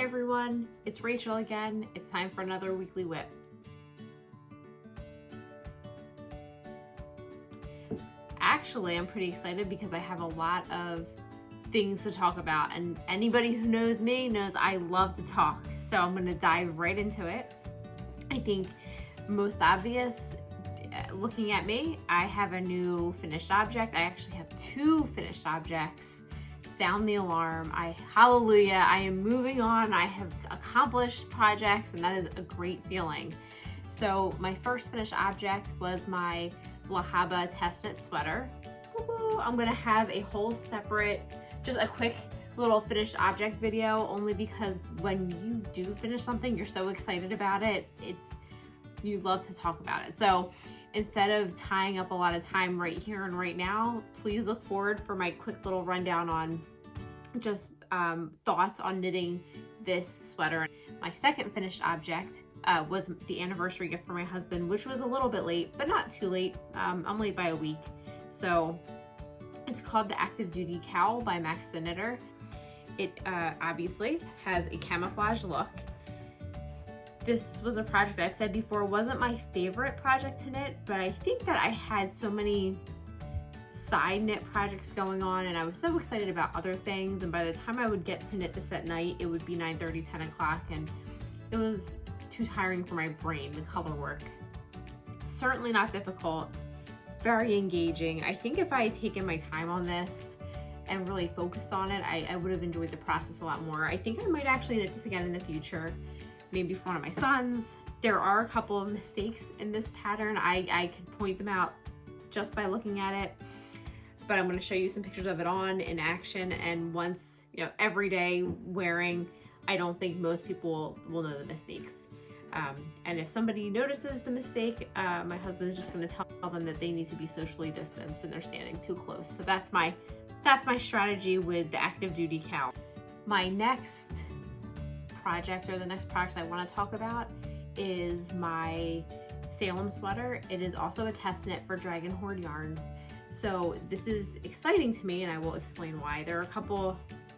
everyone, it's Rachel again. It's time for another weekly WIP. Actually, I'm pretty excited because I have a lot of things to talk about, and anybody who knows me knows I love to talk. So I'm going to dive right into it. I think most obvious, looking at me, I have a new finished object. I actually have two finished objects. Sound the alarm. Hallelujah, I am moving on. I have accomplished projects, and that is a great feeling. So my first finished object was my Lahaba test knit sweater. Woo-hoo. I'm gonna have a whole separate, just a quick little finished object video, only because when you do finish something, you're so excited about it. You love to talk about it. So instead of tying up a lot of time right here and right now, please look forward for my quick little rundown on just thoughts on knitting this sweater. My second finished object was the anniversary gift for my husband, which was a little bit late, but not too late. I'm late by a week. So it's called the Active Duty Cowl by Max the Knitter. It obviously has a camouflage look. This was a project I've said before wasn't my favorite project to knit, but I think that I had so many side knit projects going on and I was so excited about other things, and by the time I would get to knit this at night, it would be 9:30, 10 o'clock, and it was too tiring for my brain, the color work. Certainly not difficult, very engaging. I think if I had taken my time on this and really focused on it, I would have enjoyed the process a lot more. I think I might actually knit this again in the future, maybe for one of my sons. There are a couple of mistakes in this pattern. I could point them out just by looking at it, but I'm going to show you some pictures of it on in action, and once, every day wearing, I don't think most people will know the mistakes. And if somebody notices the mistake, my husband is just going to tell them that they need to be socially distanced and they're standing too close. So that's my strategy with the Active Duty Cowl. My next project, or the next project I want to talk about, is my Salem sweater. It is also a test knit for Dragon Horde Yarns. So this is exciting to me, and I will explain why. There are a couple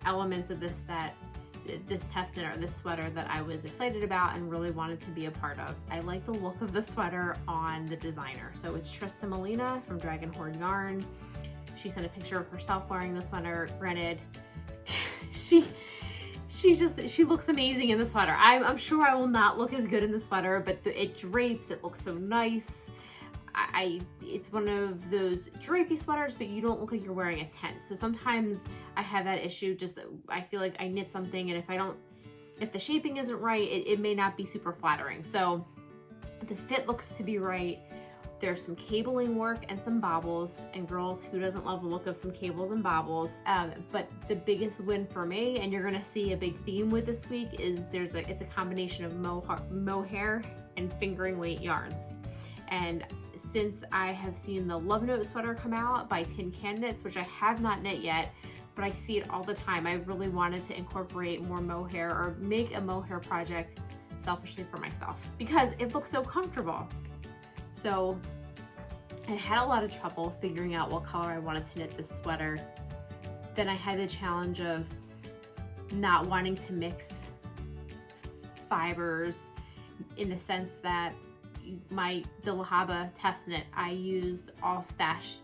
elements of this test knit or this sweater that I was excited about and really wanted to be a part of. I like the look of the sweater on the designer. So it's Trista Molina from Dragon Horde Yarn. She sent a picture of herself wearing the sweater. Granted, she looks amazing in the sweater. I'm sure I will not look as good in the sweater, but it drapes, it looks so nice. It's one of those drapey sweaters, but you don't look like you're wearing a tent. So sometimes I have that issue, just that I feel like I knit something, and if the shaping isn't right, it may not be super flattering. So the fit looks to be right. There's some cabling work and some bobbles, and girls, who doesn't love the look of some cables and bobbles? But the biggest win for me, and you're gonna see a big theme with this week, is it's a combination of mohair and fingering weight yarns. And since I have seen the Love Note sweater come out by Tin Can Knits, which I have not knit yet, but I see it all the time, I really wanted to incorporate more mohair, or make a mohair project selfishly for myself, because it looks so comfortable. So I had a lot of trouble figuring out what color I wanted to knit this sweater. Then I had the challenge of not wanting to mix fibers, in the sense that the Lahaba test knit, I used all stash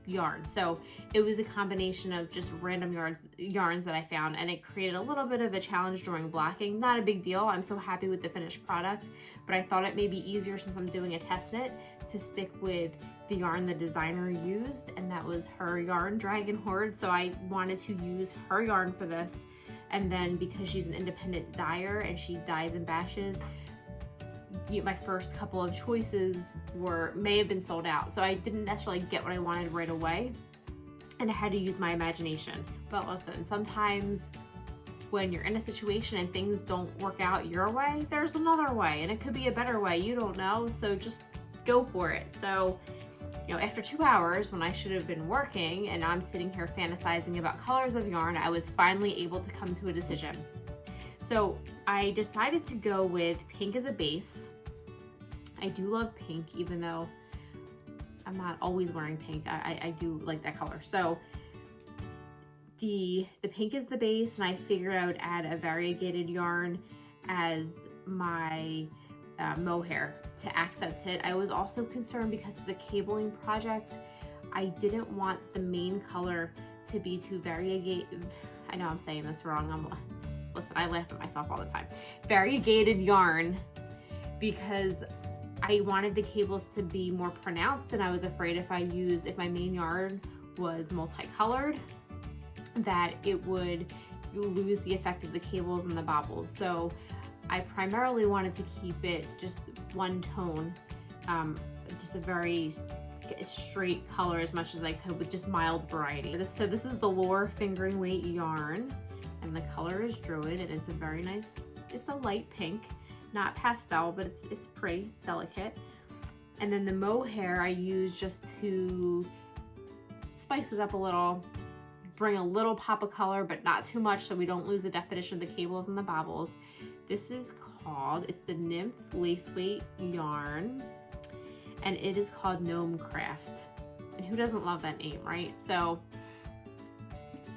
yarn. So it was a combination of just random yarns that I found, and it created a little bit of a challenge during blocking. Not a big deal. I'm so happy with the finished product, but I thought it may be easier, since I'm doing a test knit, to stick with the yarn the designer used, and that was her yarn, Dragon Horde. So I wanted to use her yarn for this, and then because she's an independent dyer and she dyes and bashes, my first couple of choices may have been sold out, so I didn't necessarily get what I wanted right away, and I had to use my imagination. But listen, sometimes when you're in a situation and things don't work out your way, there's another way, and it could be a better way. You don't know, so just go for it. So, after 2 hours, when I should have been working, and I'm sitting here fantasizing about colors of yarn, I was finally able to come to a decision. So I decided to go with pink as a base. I do love pink, even though I'm not always wearing pink. I do like that color. So the pink is the base, and I figured I would add a variegated yarn as my mohair to accent it. I was also concerned because it's a cabling project. I didn't want the main color to be too variegated. I know I'm saying this wrong. Listen, I laugh at myself all the time. Variegated yarn, because I wanted the cables to be more pronounced, and I was afraid if my main yarn was multicolored, that it would lose the effect of the cables and the bobbles. So I primarily wanted to keep it just one tone, just a very straight color as much as I could with just mild variety. So this is the Lore fingering weight yarn, and the color is Druid, and it's a very nice, it's a light pink, not pastel, but it's pretty, it's delicate. And then the mohair I use just to spice it up a little, bring a little pop of color, but not too much so we don't lose the definition of the cables and the bobbles. This is called, it's the Nymph lace weight yarn, and it is called Gnome Craft. And who doesn't love that name, right? So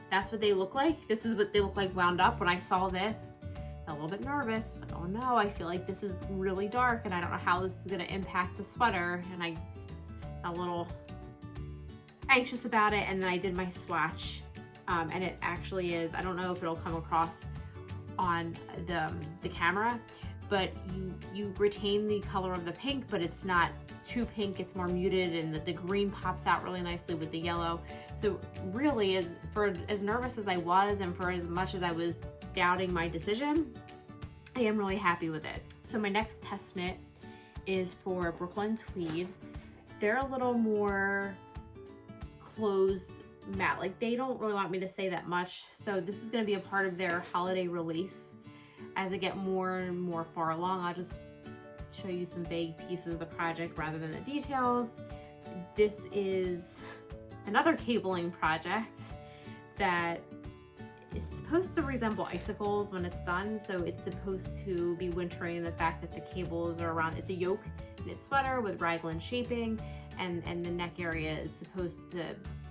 that's what they look like. This is what they look like wound up. When I saw this, I was a little bit nervous. Like, oh no, I feel like this is really dark and I don't know how this is gonna impact the sweater. And I got a little anxious about it, and then I did my swatch. And it actually is, I don't know if it'll come across on the camera, but you retain the color of the pink, but it's not too pink, it's more muted, and the green pops out really nicely with the yellow. So really, for as nervous as I was, and for as much as I was doubting my decision, I am really happy with it. So my next test knit is for Brooklyn Tweed. They're a little more closed matte, like they don't really want me to say that much. So this is going to be a part of their holiday release. As I get more and more far along, I'll just show you some vague pieces of the project rather than the details. This is another cabling project that is supposed to resemble icicles when it's done. So it's supposed to be wintry in the fact that the cables are around, it's a yoke knit sweater with raglan shaping, and the neck area is supposed to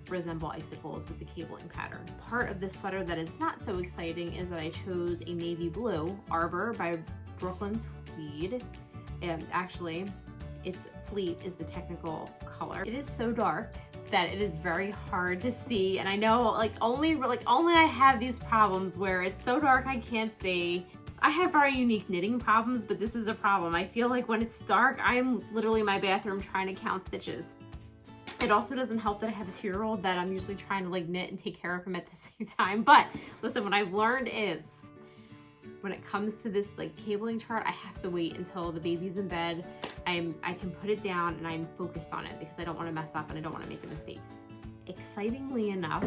resemble icicles with the cabling pattern. Part of this sweater that is not so exciting is that I chose a navy blue Arbor by Brooklyn Tweed. And actually, it's Fleet is the technical color. It is so dark that it is very hard to see, and I know only I have these problems where it's so dark I can't see. I have very unique knitting problems, but this is a problem. I feel like when it's dark, I'm literally in my bathroom trying to count stitches. It also doesn't help that I have a 2-year-old that I'm usually trying to knit and take care of him at the same time. But listen, what I've learned is when it comes to this cabling chart, I have to wait until the baby's in bed. I can put it down and I'm focused on it because I don't want to mess up and I don't want to make a mistake. Excitingly enough,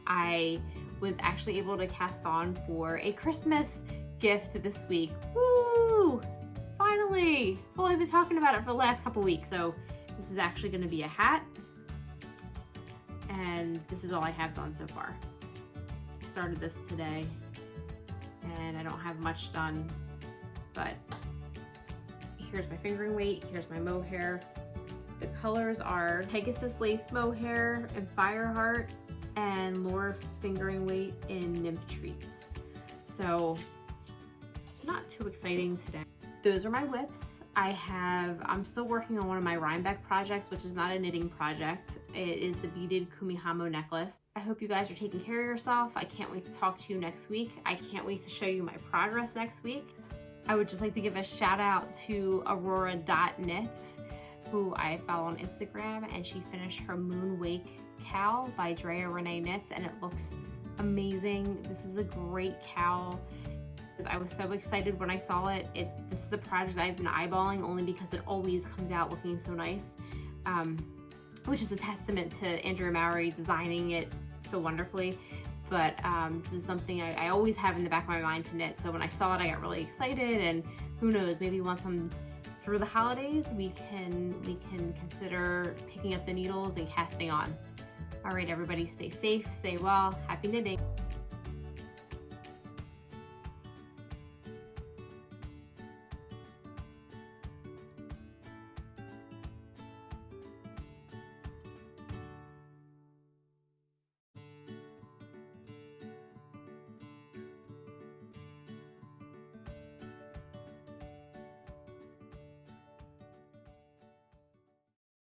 I was actually able to cast on for a Christmas gift this week. Woo! Finally! Well, I've been talking about it for the last couple weeks, so this is actually going to be a hat, and this is all I have done so far. I started this today, and I don't have much done, but here's my fingering weight, here's my mohair. The colors are Pegasus Lace Mohair and Fireheart, and Lore fingering weight in Nymph Treats. So not too exciting today. Those are my WIPs. I'm still working on one of my Rhinebeck projects, which is not a knitting project. It is the beaded Kumihamo necklace. I hope you guys are taking care of yourself. I can't wait to talk to you next week. I can't wait to show you my progress next week. I would just like to give a shout out to Aurora.knits, who I follow on Instagram, and she finished her Moon Wake cowl by Drea Renee Knits, and it looks amazing. This is a great cowl. I was so excited when I saw it. This is a project I've been eyeballing only because it always comes out looking so nice, which is a testament to Andrea Mowry designing it so wonderfully. But this is something I always have in the back of my mind to knit. So when I saw it, I got really excited, and who knows, maybe once I'm through the holidays, we can consider picking up the needles and casting on. All right, everybody, stay safe, stay well, happy knitting.